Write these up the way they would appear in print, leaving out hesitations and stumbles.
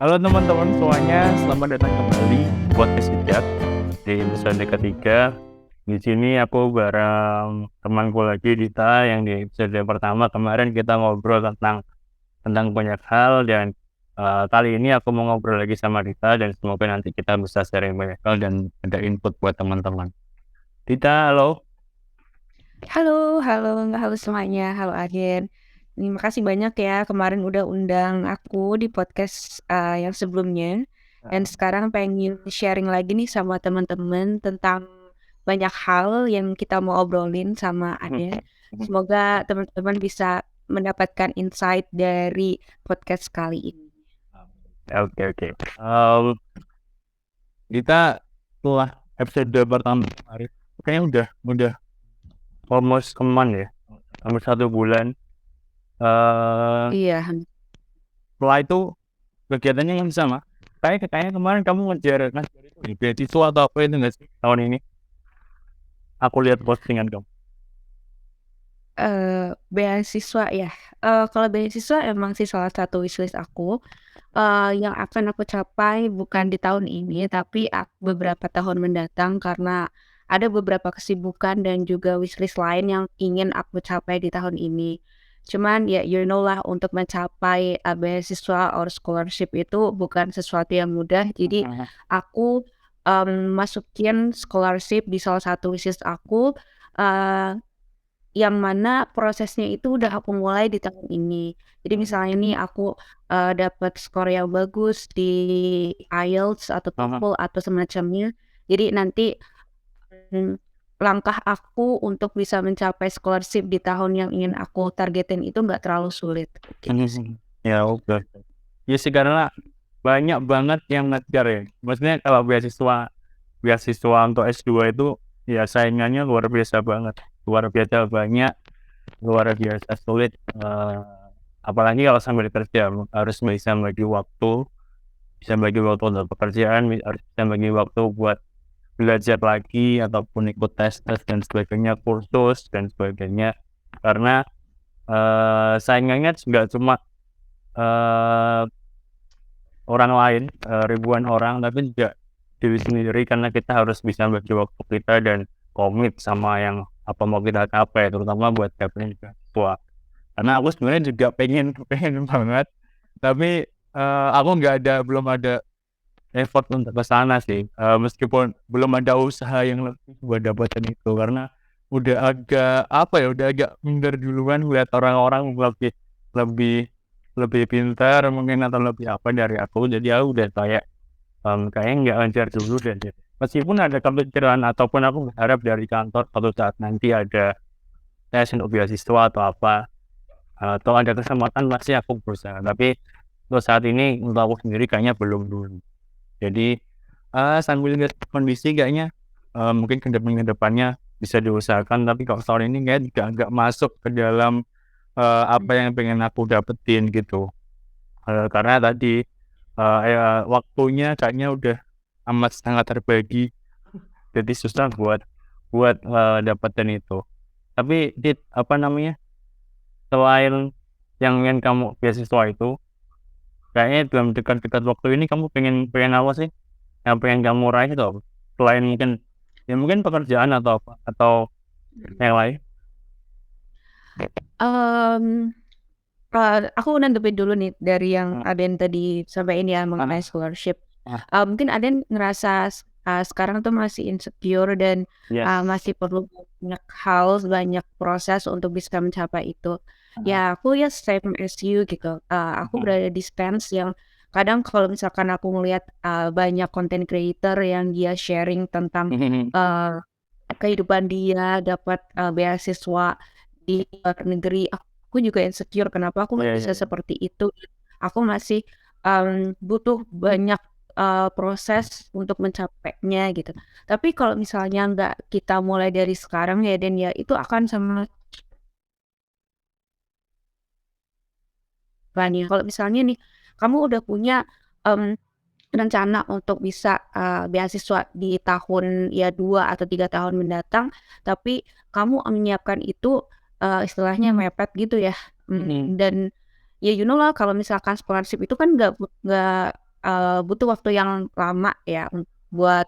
Halo teman-teman semuanya, selamat datang kembali di podcast Bijak di episode ketiga. Di sini aku bareng temanku lagi Dita yang di episode pertama kemarin kita ngobrol tentang banyak hal dan kali ini aku mau ngobrol lagi sama Dita dan semoga nanti kita bisa sharing banyak hal dan ada input buat teman-teman. Dita, halo. Halo halo halo semuanya, halo Agen. Terima kasih banyak ya kemarin udah undang aku di podcast, yang sebelumnya, dan sekarang pengen sharing lagi nih sama teman-teman tentang banyak hal yang kita mau obrolin sama Aden. Semoga teman-teman bisa mendapatkan insight dari podcast kali ini. Oke oke. Dita setelah episode pertama kemarin kayaknya udah almost keman ya, hampir 1 bulan. Iya, Setelah itu kegiatannya yang sama. Kayaknya kemarin kamu ngejar itu di beasiswa atau apa itu nggak sih tahun ini? Aku lihat postingan kamu. beasiswa ya, kalau beasiswa emang sih salah satu wishlist aku. Yang akan aku capai bukan di tahun ini, tapi beberapa tahun mendatang karena ada beberapa kesibukan dan juga wishlist lain yang ingin aku capai di tahun ini. Cuman ya you know lah untuk mencapai, beasiswa or scholarship itu bukan sesuatu yang mudah. Jadi aku, masukin scholarship di salah satu wishlist aku, eee yang mana prosesnya itu udah aku mulai di tahun ini. Jadi misalnya nih aku, dapat skor yang bagus di IELTS atau TOEFL atau semacamnya. Jadi nanti, mmm, langkah aku untuk bisa mencapai scholarship di tahun yang ingin aku targetin itu nggak terlalu sulit, gitu sih. Ya oke. Ya sih karena banyak banget yang ngejar ya. Maksudnya kalau beasiswa beasiswa untuk S2 itu ya saingannya luar biasa banget. Luar biasa banyak, luar biasa sulit. Apalagi kalau sambil kerja harus bisa bagi waktu untuk pekerjaan, harus bisa bagi waktu buat belajar lagi ataupun ikut tes-tes dan sebagainya, kursus dan sebagainya. Karena saingannya nggak cuma eh, orang lain, ribuan orang, tapi juga diri sendiri karena kita harus bisa bagi waktu kita dan komit sama yang apa mau kita capai, terutama buat capai beasiswa. Karena aku sebenarnya juga pengen pengen banget, tapi aku belum ada effort untuk ke sana sih, meskipun belum ada usaha yang lebih buat dapetin itu, karena udah agak, apa ya, udah agak minder duluan ngeliat orang-orang lebih lebih lebih pintar mungkin atau lebih apa dari aku, jadi aku udah kayak, kayaknya nggak ngejar dulu deh. Meskipun ada kepikiran ataupun aku berharap dari kantor suatu saat nanti ada tes untuk beasiswa atau apa, atau ada kesempatan pasti aku berusaha, tapi untuk saat ini untuk aku sendiri kayaknya belum dulu. Jadi, sambil lihat kondisi kayaknya, mungkin ke depannya bisa diusahakan, tapi kalau tahun ini kayak juga nggak masuk ke dalam, apa yang pengen aku dapetin gitu. Karena tadi, ya waktunya kayaknya udah amat sangat terbagi, jadi susah buat dapetin itu. Tapi apa namanya, selain yang ingin kamu beasiswa itu, kayaknya dalam dekat-dekat waktu ini kamu pengen pengen apa sih? Yang pengen kamu raih itu apa? Selain mungkin, ya mungkin pekerjaan atau apa, atau yang lain? Mmm, aku nanggepin dulu nih dari yang Heeh. Aden tadi sampaiin ya mengenai Ah, scholarship. ah, Mungkin Aden ngerasa sekarang tuh masih insecure dan, yes. masih perlu banyak hal, banyak proses untuk bisa mencapai itu. Heeh. Ya aku ya same as you gitu, aku berada di stance yang kadang kalau misalkan aku ngelihat, banyak content creator yang dia sharing tentang, Mhm. eee, kehidupan dia dapat, beasiswa di luar negeri, aku juga insecure kenapa aku Iya nggak iya bisa iya. seperti itu. Aku masih, butuh banyak proses untuk mencapainya gitu. Tapi kalau misalnya nggak kita mulai dari sekarang ya Dan ya, itu akan sama banyak. Kalau misalnya nih, kamu udah punya, mmm, rencana untuk bisa, beasiswa di tahun ya 2 atau 3 tahun mendatang, tapi kamu menyiapkan itu, istilahnya mepet gitu ya, Mhm. dan ya you know lah kalau misalkan scholarship itu kan nggak butuh waktu yang lama ya buat,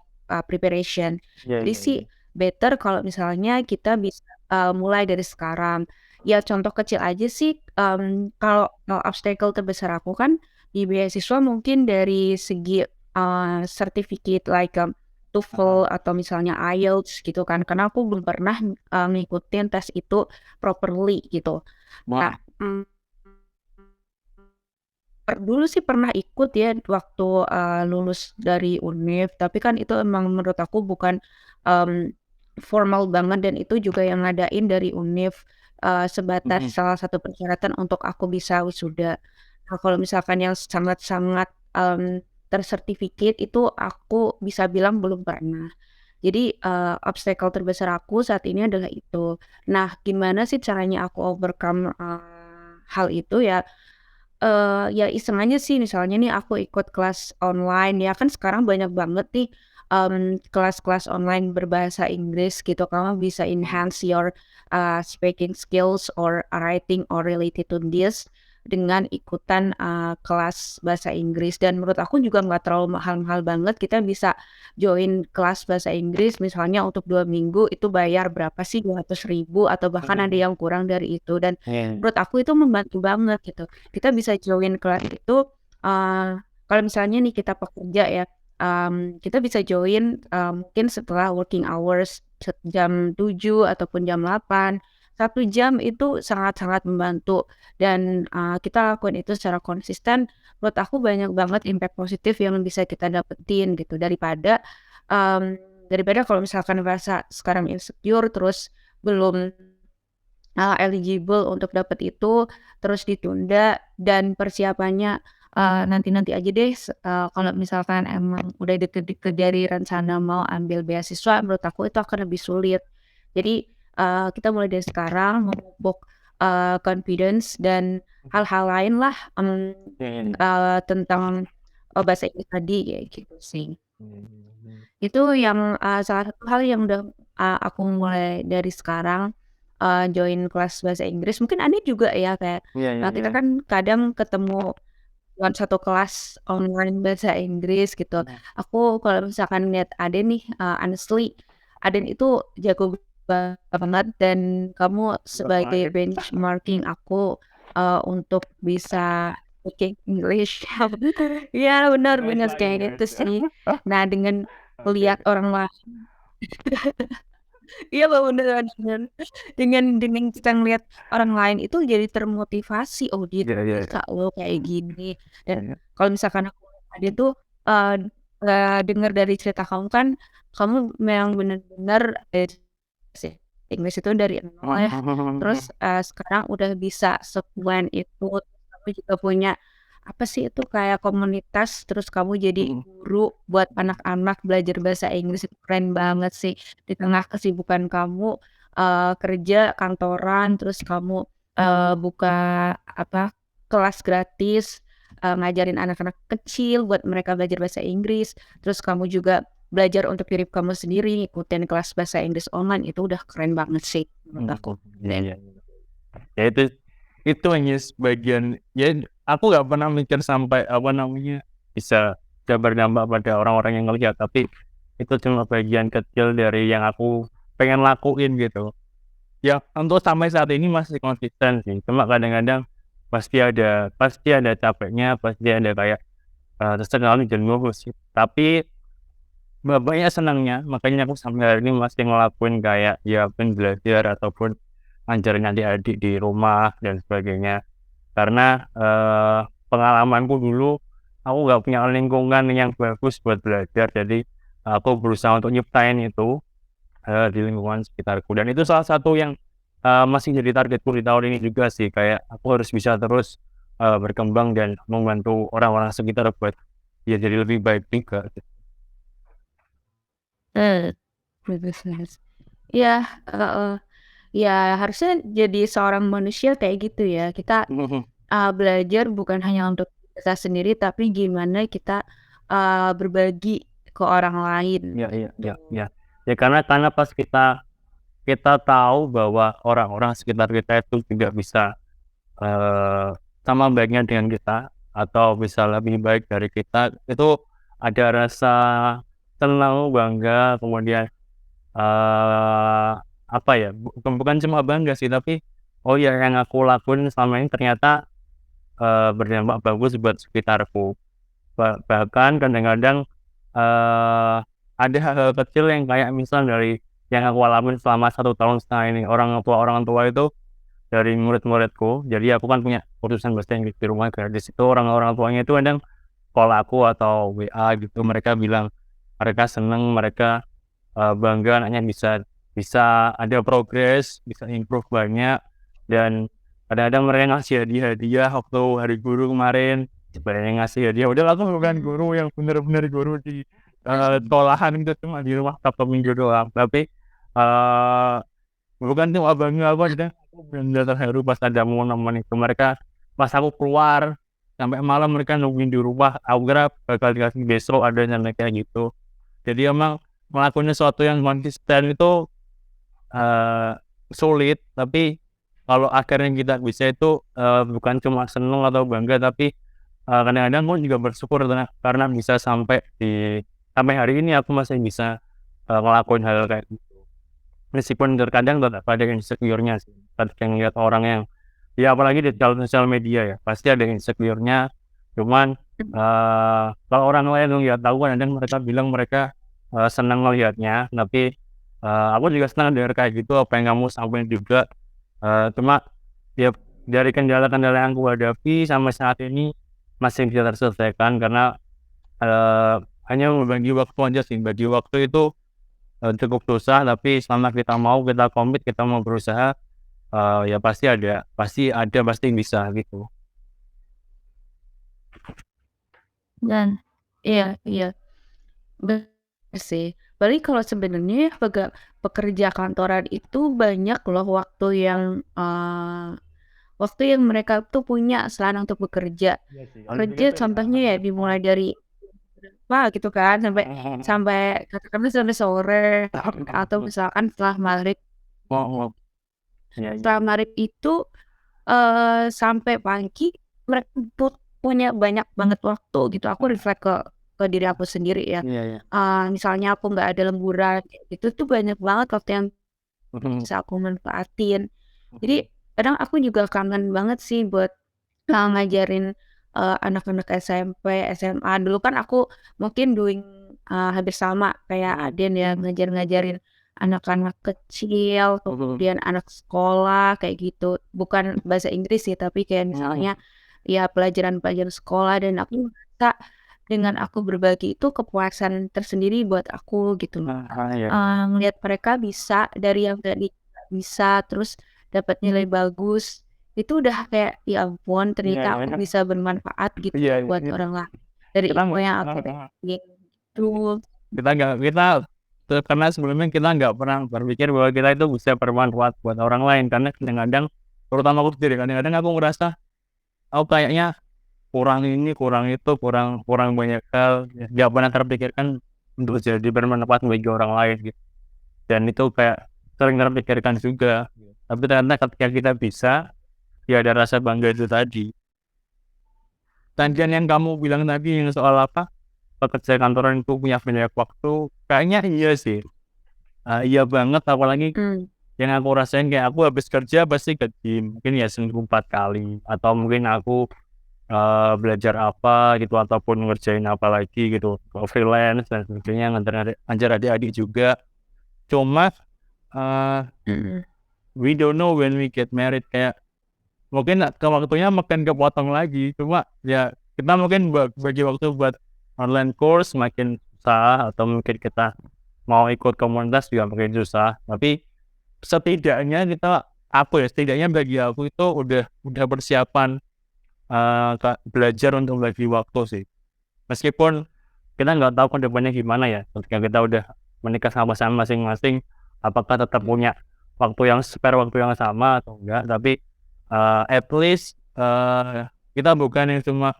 preparation. Iya Jadi iya sih iya. better kalau misalnya kita bisa, mulai dari sekarang. Ya contoh kecil aja sih, kalau obstacle terbesar aku kan di beasiswa mungkin dari segi, certificate like, Heeh. TOEFL atau misalnya IELTS gitu kan, karena aku belum pernah, ngikutin tes itu properly gitu. Nah, Wah, dulu sih pernah ikut ya waktu, lulus dari Univ, tapi kan itu emang menurut aku bukan, mmm, formal banget dan itu juga yang ngadain dari Univ, sebatas mhm, salah satu persyaratan untuk aku bisa wisuda. Nah, kalau misalkan yang sangat-sangat, tersertifikat itu aku bisa bilang belum pernah. Jadi, obstacle terbesar aku saat ini adalah itu. Nah, gimana sih caranya aku overcome, hal itu ya, ya iseng aja sih misalnya nih aku ikut kelas online ya kan sekarang banyak banget nih, kelas-kelas online berbahasa Inggris gitu kamu bisa mhm, enhance your, speaking skills or writing or related to this dengan ikutan, kelas bahasa Inggris dan menurut aku juga nggak terlalu mahal-mahal banget kita bisa join kelas bahasa Inggris misalnya untuk 2 minggu itu bayar berapa sih 200.000 atau bahkan ada mhm, yang kurang dari itu dan iya, menurut aku itu membantu banget gitu. Kita bisa join kelas itu, kalau misalnya nih kita pekerja ya, kita bisa join, mungkin setelah working hours jam 7 ataupun jam 8, 1 jam itu sangat-sangat membantu dan, kita lakuin itu secara konsisten, menurut aku banyak banget impact positif yang bisa kita dapetin gitu daripada kalau misalkan merasa sekarang insecure terus belum eligible untuk dapat itu, terus ditunda dan persiapannya, nanti-nanti aja deh kalau misalkan emang udah deket-deket dari rencana mau ambil beasiswa, menurut aku itu akan lebih sulit. Jadi, kita mulai dari sekarang memupuk, confidence dan mhm, hal-hal lain lah, iya iya iya, tentang, bahasa Inggris tadi, kayak gitu sih. iya iya iya. Itu yang, salah satu hal yang udah, aku mulai dari sekarang, join kelas bahasa Inggris. Mungkin Ade juga ya kayak, Iya iya kita iya. kan kadang ketemu dalam satu kelas online bahasa Inggris gitu. Nah, Aku kalau misalkan lihat Ade nih, honestly Aden itu jago banget dan kamu sebagai makasih. benchmarking aku, untuk bisa speaking English. Iya benar Nice benar lagi, kayak gitu guys, ya. sih. Nah dengan Oke. lihat orang lain iya Mbak, bener bener. Dengan kita ngelihat orang lain itu jadi termotivasi, "Oh dia Iya iya iya. bisa loh kayak gini." Iya Dan iya. kalau misalkan aku tadi tuh, eee dengar dari cerita kamu kan, kamu memang bener-bener sih, Inggris itu dari nol ya, terus, sekarang udah bisa sefluent itu, terus kamu juga punya, apa sih itu, kayak komunitas, terus kamu jadi Mhm, guru buat anak-anak belajar bahasa Inggris, itu keren banget sih. Di tengah kesibukan kamu, kerja kantoran, terus kamu, buka, apa, kelas gratis, ngajarin anak-anak kecil buat mereka belajar bahasa Inggris, terus kamu juga belajar untuk diri kamu sendiri, ngikutin kelas bahasa Inggris online, itu udah keren banget sih menurut mhm, aku. iya Dan iya iya. Ya itu hanya sebagian ya aku nggak pernah mikir sampai, apa namanya, bisa berdampak pada orang-orang yang ngelihat, tapi itu cuma bagian kecil dari yang aku pengen lakuin gitu. Ya untuk sampai saat ini masih konsisten sih, cuma kadang-kadang pasti ada capeknya, pasti ada kayak, tersengal jenuh sih. Tapi banyak senangnya, makanya aku sampai hari ini masih ngelakuin kayak ya mungkin belajar ataupun ngajarin adik-adik di rumah dan sebagainya. Karena, pengalamanku dulu, aku nggak punya lingkungan yang bagus buat belajar, jadi aku berusaha untuk nyiptain itu, di lingkungan sekitarku dan itu salah satu yang, masih jadi targetku di tahun ini juga sih, kayak aku harus bisa terus, berkembang dan membantu orang-orang sekitar buat ya jadi lebih baik juga. Eee, bagus bagus. Iya, heeh. Ya harusnya jadi seorang manusia kayak gitu ya, kita, Mhm. belajar bukan hanya untuk kita sendiri, tapi gimana kita, berbagi ke orang lain, Iya iya gitu. iya iya. Ya karena pas kita tahu bahwa orang-orang sekitar kita itu juga bisa, eee, sama baiknya dengan kita, atau bisa lebih baik dari kita, itu ada rasa senang, bangga, kemudian, apa ya, bukan cuma bangga sih, tapi, oh ya yang aku lakuin selama ini ternyata, berdampak bagus buat sekitarku. Bahkan kadang-kadang, ada hal-hal kecil yang kayak misal dari yang aku alamin selama 1,5 tahun ini, orang tua itu dari murid-muridku, jadi aku kan punya kursusan bahasa Inggris di rumah gratis, itu orang tuanya itu kadang call aku atau WA gitu, mereka bilang mereka seneng, mereka, bangga anaknya bisa bisa ada progres, bisa improve banyak, dan kadang-kadang mereka ngasih hadiah-hadiah waktu Hari Guru kemarin, sebenarnya ngasih hadiah, padahal aku bukan guru yang bener-bener guru di, sekolahan gitu, cuma di rumah Sabtu Minggu doang, tapi, eee, bukan cuma bangga, aku bener-bener terharu pas ada momen-momen itu, mereka pas aku keluar sampai malam mereka nungguin di rumah, aku kira bakal dikasih besok adanya kayak gitu. Jadi emang ngelakuin sesuatu yang konsisten itu, eee, sulit, tapi kalau akhirnya kita bisa itu, bukan cuma seneng atau bangga, tapi, kadang-kadang aku juga bersyukur karena bisa sampai hari ini aku masih bisa, ngelakuin hal kayak gitu. Meskipun terkadang tetap ada insecure-nya sih, ketika ngelihat orang yang ya apalagi di sosial media ya, pasti ada insecure-nya, cuman, kalau orang lain ngelihat aku kadang mereka bilang mereka, senang ngelihatnya, tapi, aku juga senang denger kayak gitu apa yang kamu sampaikan juga, cuma ya dari kendala-kendala yang aku hadapi sampai saat ini masih bisa terselesaikan karena, hanya membagi waktu aja sih, bagi waktu itu, cukup susah, tapi selama kita mau, kita komit, kita mau berusaha, ya pasti bisa gitu. Dan iya iya, bener sih. Berarti kalau sebenarnya ya pekerja kantoran itu banyak loh waktu yang mereka tuh punya selain untuk bekerja. Iya sih, kalau Kerja dipikir-pikir ya, contohnya ya dimulai dari berapa gitu kan, sampai sampai katakanlah sampai sore atau misalkan iya iya. setelah maghrib itu, sampai pagi mereka punya banyak banget waktu gitu. Aku reflect ke diri aku sendiri ya, Iya iya. misalnya aku nggak ada lemburan kayak gitu tuh banyak banget waktu yang Mhm bisa aku manfaatin. Jadi mhm. kadang aku juga kangen banget sih buat, ngajarin, anak-anak SMP, SMA. Dulu kan aku mungkin hampir sama kayak Aden ya, ngajarin anak-anak kecil, Mhm. kemudian anak sekolah kayak gitu. Bukan bahasa Inggris sih, tapi kayak Mhm. misalnya ya pelajaran-pelajaran sekolah dan aku merasa dengan aku berbagi itu kepuasan tersendiri buat aku gitu loh. Iya. Ngelihat mereka bisa dari yang tadi nggak bisa, terus dapat nilai bagus, itu udah kayak, "Ya ampun Iya ternyata iya aku iya. bisa bermanfaat gitu Iya iya, buat orang lain, dari kita ilmu nggak yang heeh aku heeh. dapetin." Gitu. Karena sebelumnya kita nggak pernah berpikir bahwa kita itu bisa bermanfaat buat orang lain, karena kadang-kadang terutama aku sendiri, kadang-kadang aku ngerasa, aku kayaknya kurang ini, kurang itu, kurang kurang banyak hal, ya nggak pernah terpikirkan untuk jadi bermanfaat bagi orang lain gitu, dan itu kayak sering terpikirkan juga, tapi ternyata ketika kita bisa, ya ada rasa bangga itu tadi. Dan yang kamu bilang tadi yang soal apa, pekerja kantoran itu punya banyak waktu, kayaknya iya sih, iya banget, apalagi Mmm, yang aku rasain kayak aku habis kerja pasti ke-gym, mungkin ya seminggu 4 kali, atau mungkin aku, belajar apa gitu, ataupun ngerjain apa lagi gitu, freelance dan sebagainya, ngajar adik-adik juga. Cuma, eee, mhm. we don't know when we get married, kayak mungkin waktunya makin kepotong lagi, cuma ya kita mungkin bagi waktu buat online course makin susah, atau mungkin kita mau ikut komunitas juga makin susah, tapi setidaknya setidaknya bagi aku itu udah persiapan, belajar untuk bagi waktu sih. Meskipun kita nggak tahu ke depannya gimana ya, ketika kita udah menikah sama pasangan masing-masing, apakah tetap punya waktu yang sama atau enggak, tapi, at least, kita bukan yang cuma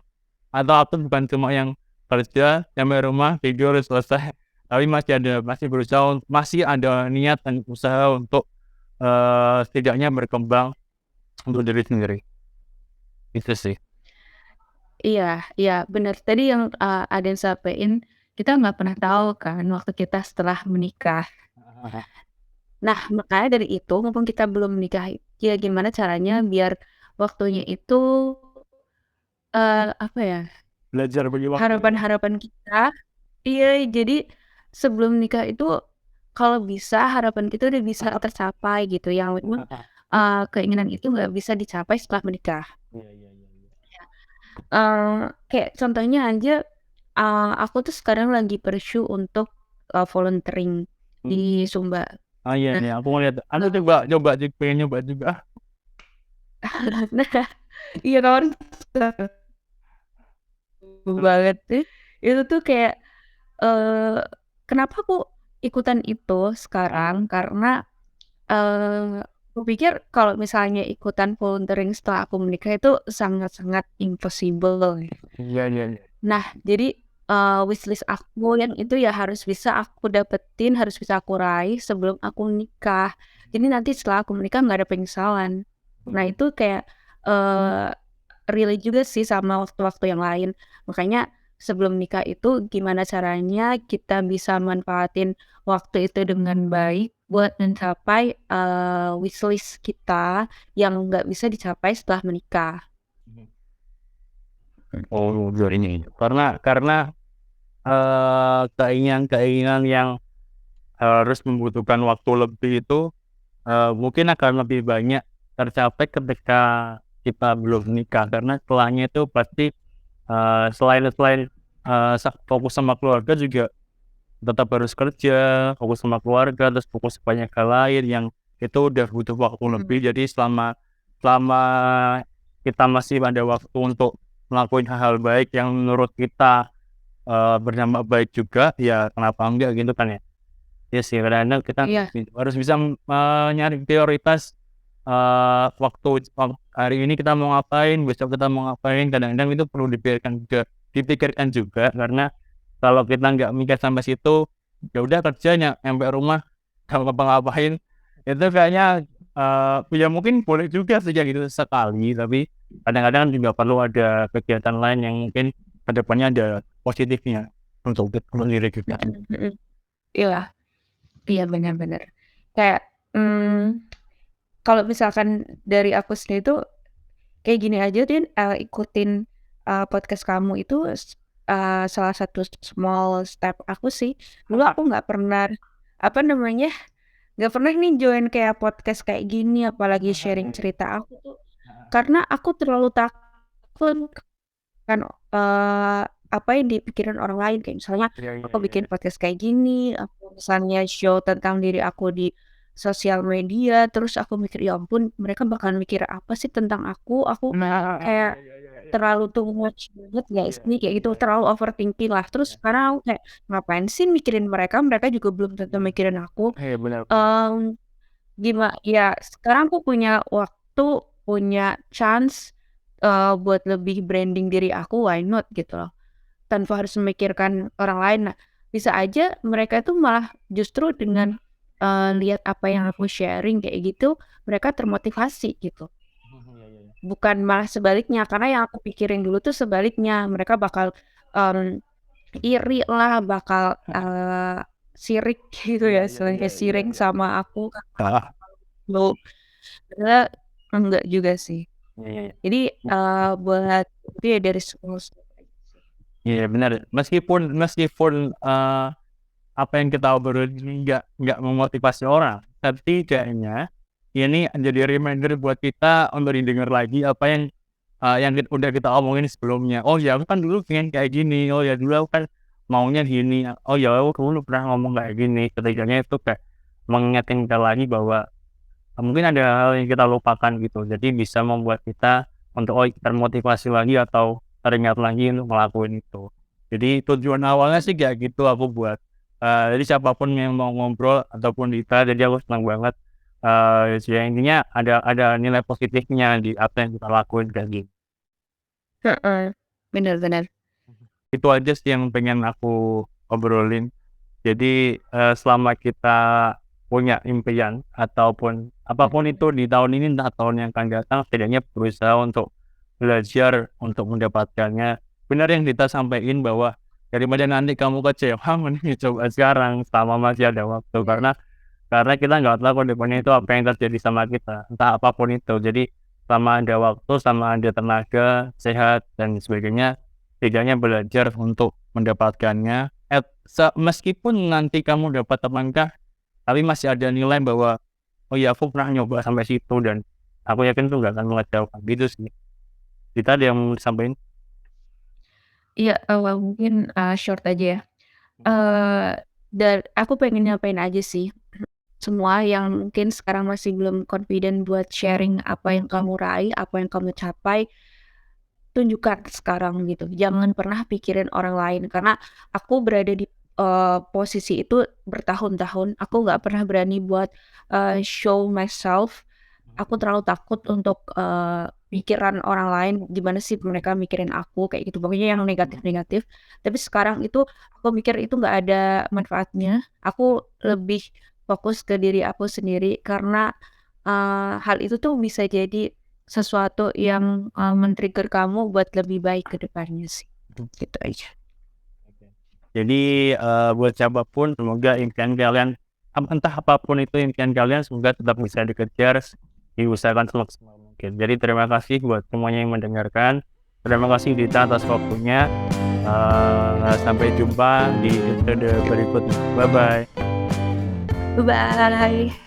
atau aku bukan cuma yang kerja, nyampe rumah, tidur, selesai, tapi masih ada niat dan usaha untuk, setidaknya berkembang untuk diri sendiri, itu sih. Iya iya, bener. Tadi yang, Aden sampein, kita nggak pernah tahu kan waktu kita setelah menikah. Nah, makanya dari itu, mumpung kita belum menikah, ya gimana caranya biar waktunya itu, apa ya, Belajar bagi waktu ya. harapan-harapan kita iya, jadi sebelum nikah itu kalau bisa harapan kita udah bisa tercapai gitu, yang memang, keinginan itu nggak bisa dicapai setelah menikah. Iya iya iya iya. Kayak contohnya aja, aku tuh sekarang lagi pursue untuk, volunteering Mmm, di Sumba. oh iya Nah, nih aku ngeliat, aku eee, coba coba pengen nyoba juga, nah iya kan, seru terus banget sih. Itu tuh kayak, eee, kenapa aku ikutan itu sekarang, karena, aku pikir kalau misalnya ikutan volunteering setelah aku menikah itu sangat-sangat impossible ya. iya iya iya. Nah, jadi, wishlist aku yang itu ya harus bisa aku dapetin, harus bisa aku raih sebelum aku nikah. Jadi nanti setelah aku menikah nggak ada penyesalan. Nah, itu kayak, eee, relate juga sih sama waktu-waktu yang lain. Makanya sebelum nikah itu gimana caranya kita bisa manfaatin waktu itu dengan baik buat mencapai, wishlist kita yang nggak bisa dicapai setelah menikah. Mhm. Oh dari ini, karena, keinginan-keinginan yang harus membutuhkan waktu lebih itu, mungkin akan lebih banyak tercapai ketika kita belum menikah, karena setelahnya itu pasti, selain selain, fokus sama keluarga juga tetap harus kerja, fokus sama keluarga, terus fokus banyak hal lain yang itu udah butuh waktu Mhm. lebih. Jadi selama selama kita masih ada waktu untuk melakukan hal-hal baik yang menurut kita, berdampak baik juga, ya kenapa enggak gitu kan ya. Iya sih, kadang-kadang kita Iya, harus bisa, nyari prioritas, hari ini kita mau ngapain, besok kita mau ngapain, kadang-kadang itu perlu dipikirkan juga karena kalau kita nggak mikir sampai situ, ya udah kerja nyampe rumah nggak ngapa-ngapain, itu kayaknya, ya mungkin boleh juga sih kayak gitu sekali, tapi kadang-kadang juga perlu ada kegiatan lain yang mungkin ke depannya ada positifnya untuk diri kita. mhm mhm. Iya iya, bener bener. Kayak, kalau misalkan dari aku sendiri tuh kayak gini aja Din, ikutin, podcast kamu itu salah satu small step aku sih. Dulu aku nggak pernah, apa namanya, nggak pernah nih join kayak podcast kayak gini, apalagi sharing cerita aku tuh, karena aku terlalu takut kan, apa yang dipikirin orang lain. Kayak misalnya Iya iya aku iya bikin iya. podcast kayak gini, aku misalnya show tentang diri aku di sosial media, terus aku mikir, "Ya ampun, mereka bakalan mikir apa sih tentang aku Nah, kayak iya iya iya iya. terlalu too much banget nggak Iya sih?" Kayak gitu, iya terlalu overthinking lah. Terus iya. sekarang aku kayak, "Ngapain sih mikirin mereka, mereka juga belum tentu Iya. mikirin aku." Iya benar benar. Mmm, ya sekarang aku punya waktu, punya chance, buat lebih branding diri aku, why not gitu loh. Tanpa harus memikirkan orang lain. Nah, bisa aja mereka itu malah justru dengan, lihat apa yang aku sharing kayak gitu, mereka termotivasi gitu. Mhm, iya iya iya. Bukan malah sebaliknya, karena yang aku pikirin dulu tuh sebaliknya, mereka bakal, mmm, iri lah, bakal, sirik gitu Iya ya, iya istilahnya iya kayak iya siring iya. sama aku Heeh. loh, padahal enggak juga sih. Iya iya iya. Jadi, buat itu ya dari semua step aja sih. Iya benar, meskipun meskipun, apa yang kita obrolin ini nggak memotivasi orang, setidaknya ini jadi reminder buat kita untuk didengar lagi apa yang udah kita omongin sebelumnya. "Oh ya aku kan dulu pengen kayak gini, oh ya dulu aku kan maunya gini, oh ya aku dulu pernah ngomong kayak gini." Setidaknya itu kayak mengingatkan kita lagi bahwa mungkin ada hal yang kita lupakan gitu, jadi bisa membuat kita untuk, oh termotivasi lagi atau teringat lagi untuk ngelakuin itu. Jadi tujuan awalnya sih kayak gitu aku buat, jadi siapapun yang mau ngobrol ataupun kita, jadi aku senang banget, ya intinya ada nilai positifnya di apa yang kita lakuin kayak gitu. Heeh, bener bener. Itu aja sih yang pengen aku obrolin. Jadi, selama kita punya impian ataupun apapun Mhm. itu di tahun ini entah tahun yang akan datang, setidaknya berusaha untuk belajar untuk mendapatkannya benar yang Dita sampaikan bahwa daripada nanti kamu kecewa mending coba sekarang selama masih ada waktu, karena kita nggak tahu ke depannya itu apa yang terjadi sama kita, entah apapun itu. Jadi selama ada waktu, selama ada tenaga, sehat dan sebagainya, setidaknya belajar untuk mendapatkannya. Meskipun nanti kamu dapat teman tapi masih ada nilai bahwa oh iya aku pernah nyoba sampai situ dan aku yakin itu nggak akan mengecewakan, gitu sih. Dita ada yang mau disampaikan? Iya, mungkin, short aja ya, dan aku pengen nyampein aja sih, semua yang mungkin sekarang masih belum confident buat sharing apa yang kamu raih, apa yang kamu capai, tunjukkan sekarang gitu. Jangan pernah pikirin orang lain, karena aku berada di, posisi itu bertahun-tahun, aku nggak pernah berani buat, show myself. Aku terlalu takut untuk, pikiran orang lain, gimana sih mereka mikirin aku, kayak gitu. Pokoknya yang negatif-negatif. Tapi sekarang itu aku mikir itu nggak ada manfaatnya. Aku lebih fokus ke diri aku sendiri karena, hal itu tuh bisa jadi sesuatu yang, men-trigger kamu buat lebih baik ke depannya sih. Gitu aja. Oke. Jadi, buat siapapun semoga impian kalian, entah apapun itu impian kalian, semoga tetap bisa dikejar, diusahakan semaksimal mungkin. Jadi terima kasih buat semuanya yang mendengarkan. Terima kasih Dita atas waktunya. Sampai jumpa di episode berikutnya. Bye-bye. Bye-bye.